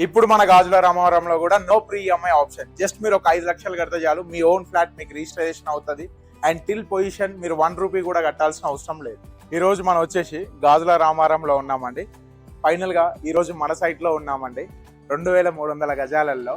ఇప్పుడు మన గాజుల రామవరంలో కూడా no pre EMI option. Just మీరు ఒక 5 లక్షలు కడితే చాలు మీ ఓన్ ఫ్లాట్ మీకు రిజిస్ట్రేషన్ అవుతుంది. అండ్ టిల్ పొజిషన్ మీరు 1 రూపీ కూడా కట్టాల్సిన అవసరం లేదు. ఈ రోజు మనం వచ్చేసి గాజుల రామవరంలో ఉన్నామండి. ఫైనల్ గా ఈ రోజు మన సైట్ లో ఉన్నామండి. 2300 గజాలలో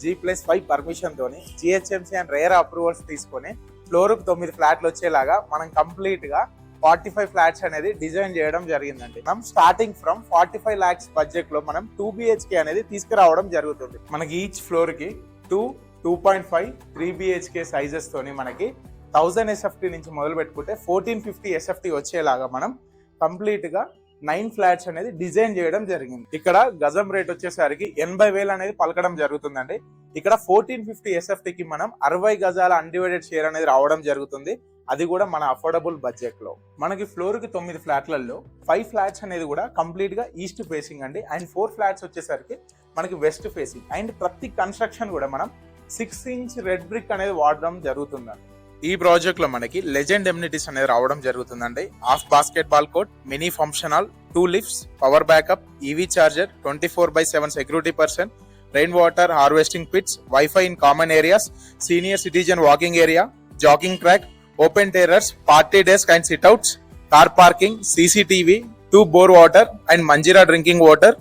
G+5 పర్మిషన్ తోని GHMC అండ్ రేరా అప్రూవల్స్ తీసుకొని ఫ్లోర్ 9 ఫ్లాట్లు వచ్చేలాగా మనం కంప్లీట్ గా 45 ఫ్లాట్స్ అనేది డిజైన్ చేయడం జరిగిందండి. మనం స్టార్టింగ్ ఫ్రమ్ 45 lakhs బడ్జెట్ లో మనం 2 BHK అనేది తీసుకురావడం జరుగుతుంది. మనకి ఈచ్ ఫ్లోర్ కి 2.5 3 BHK సైజెస్ తోని మనకి 1000 SFT నుంచి మొదలు పెట్టుకుంటే 1450 SFT వచ్చేలాగా మనం కంప్లీట్ గా 9 ఫ్లాట్స్ అనేది డిజైన్ చేయడం జరిగింది. ఇక్కడ గజం రేట్ వచ్చేసరికి 80,000 అనేది పలకడం జరుగుతుందండి. ఇక్కడ 1450 SFT కి మనం 60 గజాల అన్డివైడెడ్ షేర్ అనేది రావడం జరుగుతుంది. అది కూడా మన అఫోర్డబుల్ బడ్జెట్ లో. మనకి ఫ్లోర్ కి 9 ఫ్లాట్లలో 5 ఫ్లాట్స్ అనేది కూడా కంప్లీట్ గా ఈస్ట్ ఫేసింగ్ అండి. అండ్ 4 ఫ్లాట్స్ వచ్చేసరికి మనకి వెస్ట్ ఫేసింగ్. అండ్ ప్రతి కన్స్ట్రక్షన్ కూడా మనం 6 inch రెడ్ బ్రిక్ అనేది వాడడం జరుగుతుందండి. ఈ ప్రాజెక్ట్ లో మనకి లెజెండ్ ఎమ్యూనిటీస్ అనేది రావడం జరుగుతుందండి. Half basketball court, mini function hall, 2 lifts, power backup, EV charger, 24/7 security person, rain water harvesting pits, wifi in common areas, senior citizen walking area, jogging track, open terrace, party desk and sit outs, car parking, CCTV, 2 bore water and Manjira drinking water,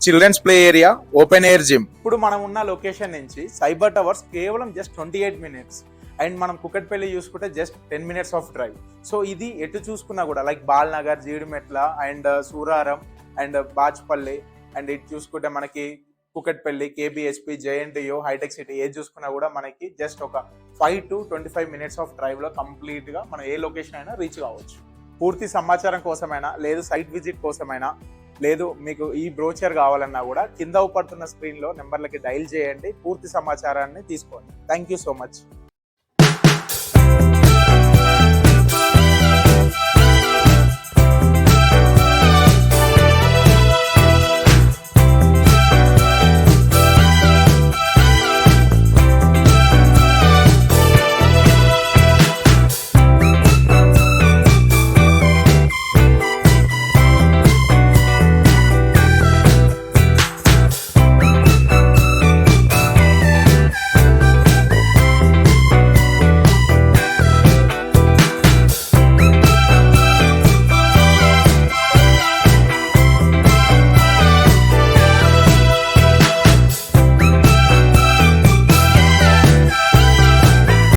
children's play area, open air gym. ఇప్పుడు మనం ఉన్న location నుంచి cyber towers కేవలం just 28 minutes. And మనం కుకట్పల్లి చూసుకుంటే just 10 minutes of drive. So ఇది ఎటు చూసుకున్నా కూడా like Balanagar, Jeedimetla and Suraram and Bachupally and ఇటు చూసుకుంటే మనకి Kukatpally, KBHP, JNTU, hitech city ఏది చూసుకున్నా కూడా మనకి జస్ట్ ఒక 5 to 25 minutes ఆఫ్ డ్రైవ్ లో కంప్లీట్ గా మనం ఏ లొకేషన్ అయినా రీచ్ కావచ్చు. పూర్తి సమాచారం కోసమైనా లేదు సైట్ విజిట్ కోసమైనా లేదు మీకు ఈ బ్రోచర్ కావాలన్నా కూడా కింద పడుతున్న స్క్రీన్ లో నెంబర్లకి డైల్ చేయండి. పూర్తి సమాచారాన్ని తీసుకోండి. Thank you so much.